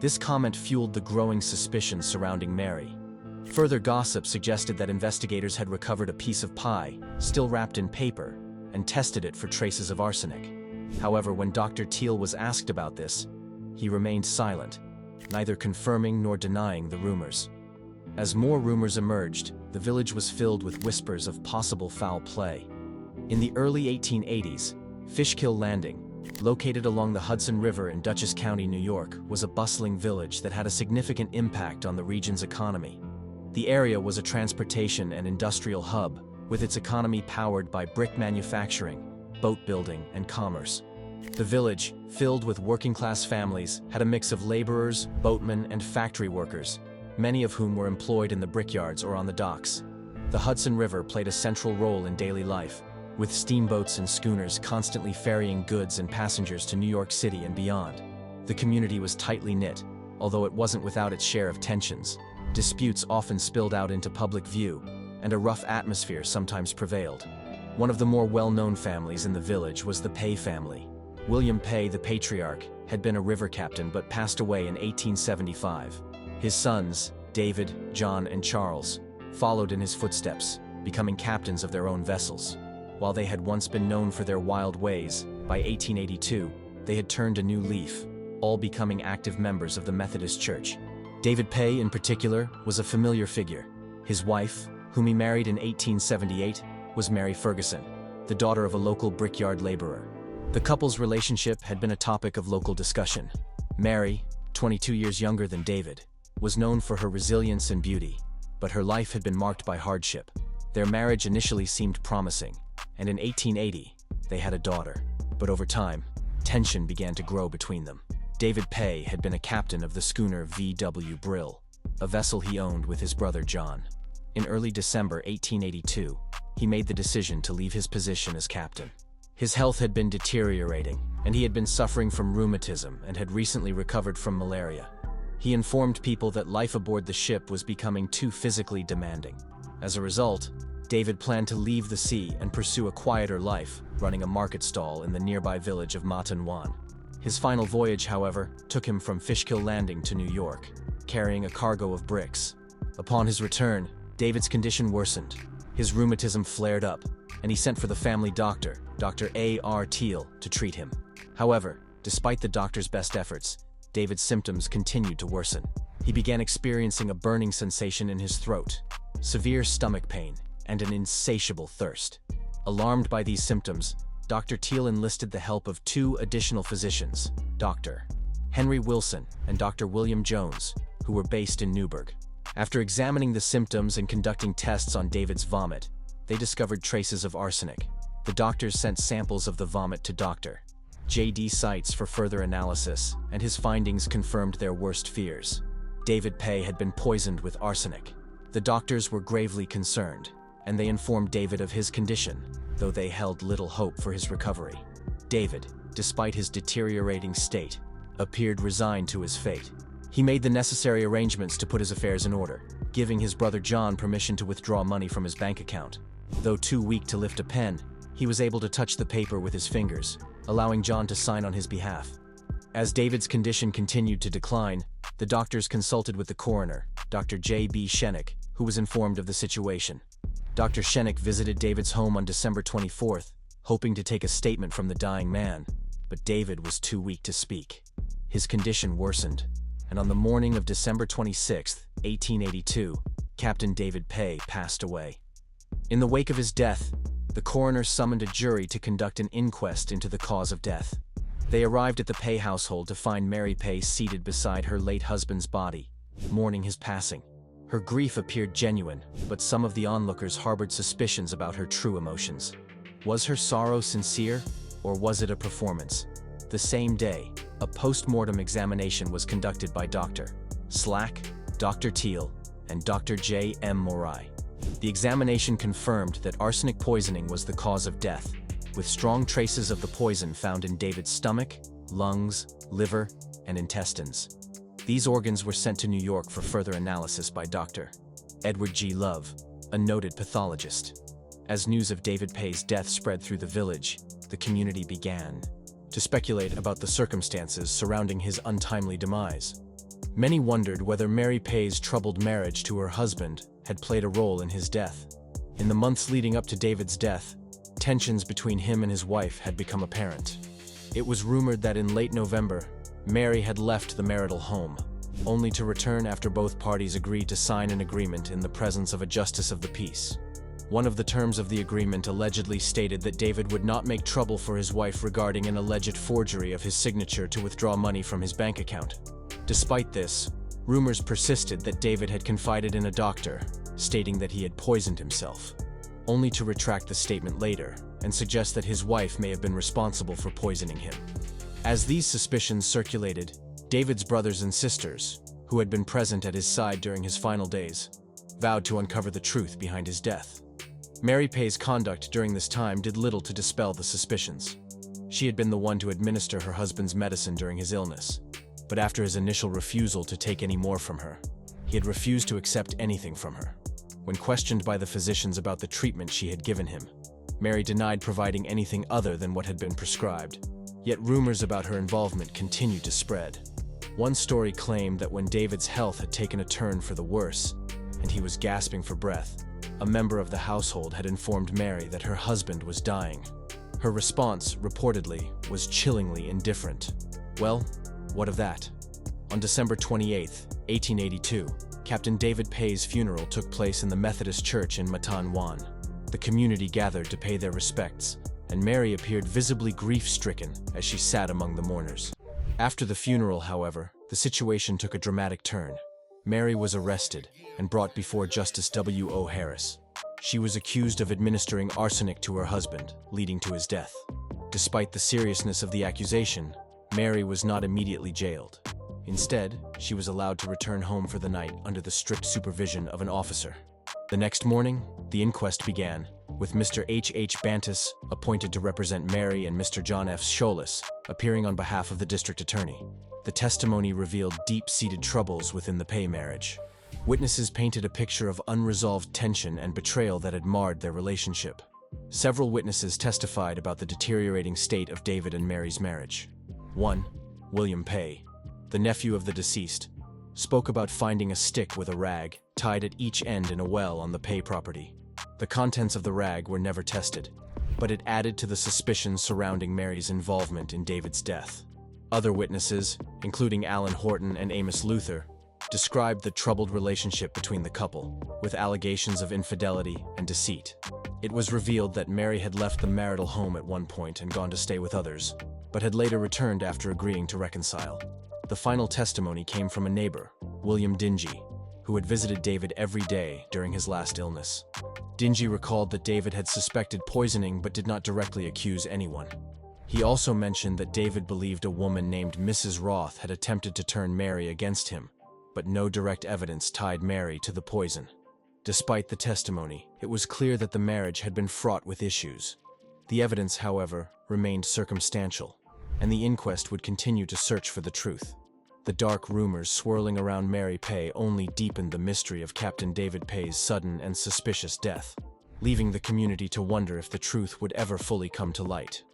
This comment fueled the growing suspicion surrounding Mary. Further gossip suggested that investigators had recovered a piece of pie, still wrapped in paper, and tested it for traces of arsenic. However, when Dr. Teal was asked about this, he remained silent, neither confirming nor denying the rumors. As more rumors emerged, the village was filled with whispers of possible foul play. In the early 1880s, Fishkill Landing, located along the Hudson River in Dutchess County, New York, was a bustling village that had a significant impact on the region's economy. The area was a transportation and industrial hub, with its economy powered by brick manufacturing, boat building, and commerce. The village, filled with working-class families, had a mix of laborers, boatmen, and factory workers, many of whom were employed in the brickyards or on the docks. The Hudson River played a central role in daily life, with steamboats and schooners constantly ferrying goods and passengers to New York City and beyond. The community was tightly knit, although it wasn't without its share of tensions. Disputes often spilled out into public view, and a rough atmosphere sometimes prevailed. One of the more well-known families in the village was the Pay family. William Pay, the patriarch, had been a river captain but passed away in 1875. His sons, David, John, and Charles, followed in his footsteps, becoming captains of their own vessels. While they had once been known for their wild ways, by 1882, they had turned a new leaf, all becoming active members of the Methodist Church. David Pay, in particular, was a familiar figure. His wife, whom he married in 1878, was Mary Ferguson, the daughter of a local brickyard laborer. The couple's relationship had been a topic of local discussion. Mary, 22 years younger than David, was known for her resilience and beauty, but her life had been marked by hardship. Their marriage initially seemed promising, and in 1880, they had a daughter. But over time, tension began to grow between them. David Pay had been a captain of the schooner V.W. Brill, a vessel he owned with his brother John. In early December 1882, he made the decision to leave his position as captain. His health had been deteriorating, and he had been suffering from rheumatism and had recently recovered from malaria. He informed people that life aboard the ship was becoming too physically demanding. As a result, David planned to leave the sea and pursue a quieter life, running a market stall in the nearby village of Matanwan. His final voyage, however, took him from Fishkill Landing to New York, carrying a cargo of bricks. Upon his return, David's condition worsened. His rheumatism flared up, and he sent for the family doctor, Dr. A.R. Teal, to treat him. However, despite the doctor's best efforts, David's symptoms continued to worsen. He began experiencing a burning sensation in his throat, severe stomach pain, and an insatiable thirst. Alarmed by these symptoms, Dr. Teal enlisted the help of two additional physicians, Dr. Henry Wilson and Dr. William Jones, who were based in Newburgh. After examining the symptoms and conducting tests on David's vomit, they discovered traces of arsenic. The doctors sent samples of the vomit to Dr. J.D. Seitz for further analysis, and his findings confirmed their worst fears. David Pay had been poisoned with arsenic. The doctors were gravely concerned, and they informed David of his condition, though they held little hope for his recovery. David, despite his deteriorating state, appeared resigned to his fate. He made the necessary arrangements to put his affairs in order, giving his brother John permission to withdraw money from his bank account. Though too weak to lift a pen, he was able to touch the paper with his fingers, allowing John to sign on his behalf. As David's condition continued to decline, the doctors consulted with the coroner, Dr. J.B. Shennick, who was informed of the situation. Dr. Shennick visited David's home on December 24th, hoping to take a statement from the dying man, but David was too weak to speak. His condition worsened, and on the morning of December 26, 1882, Captain David Pay passed away. In the wake of his death, the coroner summoned a jury to conduct an inquest into the cause of death. They arrived at the Pay household to find Mary Pay seated beside her late husband's body, mourning his passing. Her grief appeared genuine, but some of the onlookers harbored suspicions about her true emotions. Was her sorrow sincere, or was it a performance? The same day, a post-mortem examination was conducted by Dr. Slack, Dr. Teal, and Dr. J. M. Morai. The examination confirmed that arsenic poisoning was the cause of death, with strong traces of the poison found in David's stomach, lungs, liver, and intestines. These organs were sent to New York for further analysis by Dr. Edward G. Love, a noted pathologist. As news of David Pay's death spread through the village, the community began to speculate about the circumstances surrounding his untimely demise. Many wondered whether Mary Pay's troubled marriage to her husband had played a role in his death. In the months leading up to David's death, tensions between him and his wife had become apparent. It was rumored that in late November, Mary had left the marital home, only to return after both parties agreed to sign an agreement in the presence of a justice of the peace. One of the terms of the agreement allegedly stated that David would not make trouble for his wife regarding an alleged forgery of his signature to withdraw money from his bank account. Despite this, rumors persisted that David had confided in a doctor, stating that he had poisoned himself, only to retract the statement later and suggest that his wife may have been responsible for poisoning him. As these suspicions circulated, David's brothers and sisters, who had been present at his side during his final days, vowed to uncover the truth behind his death. Mary Pay's conduct during this time did little to dispel the suspicions. She had been the one to administer her husband's medicine during his illness, but after his initial refusal to take any more from her, he had refused to accept anything from her. When questioned by the physicians about the treatment she had given him, Mary denied providing anything other than what had been prescribed. Yet rumors about her involvement continued to spread. One story claimed that when David's health had taken a turn for the worse, and he was gasping for breath, a member of the household had informed Mary that her husband was dying. Her response, reportedly, was chillingly indifferent. Well, what of that? On December 28, 1882, Captain David Pay's funeral took place in the Methodist Church in Matan Wan. The community gathered to pay their respects, and Mary appeared visibly grief-stricken as she sat among the mourners. After the funeral, however, the situation took a dramatic turn. Mary was arrested and brought before Justice W.O. Harris. She was accused of administering arsenic to her husband, leading to his death. Despite the seriousness of the accusation, Mary was not immediately jailed. Instead, she was allowed to return home for the night under the strict supervision of an officer. The next morning, the inquest began, with Mr. H.H. Bantis, appointed to represent Mary, and Mr. John F. Scholas, appearing on behalf of the district attorney. The testimony revealed deep-seated troubles within the Pay marriage. Witnesses painted a picture of unresolved tension and betrayal that had marred their relationship. Several witnesses testified about the deteriorating state of David and Mary's marriage. 1. William Pay, the nephew of the deceased, spoke about finding a stick with a rag tied at each end in a well on the Pay property. The contents of the rag were never tested, but it added to the suspicions surrounding Mary's involvement in David's death. Other witnesses, including Alan Horton and Amos Luther, described the troubled relationship between the couple, with allegations of infidelity and deceit. It was revealed that Mary had left the marital home at one point and gone to stay with others, but had later returned after agreeing to reconcile. The final testimony came from a neighbor, William Dingy, who had visited David every day during his last illness. Dingy recalled that David had suspected poisoning but did not directly accuse anyone. He also mentioned that David believed a woman named Mrs. Roth had attempted to turn Mary against him, but no direct evidence tied Mary to the poison. Despite the testimony, it was clear that the marriage had been fraught with issues. The evidence, however, remained circumstantial, and the inquest would continue to search for the truth. The dark rumors swirling around Mary Pay only deepened the mystery of Captain David Pay's sudden and suspicious death, leaving the community to wonder if the truth would ever fully come to light.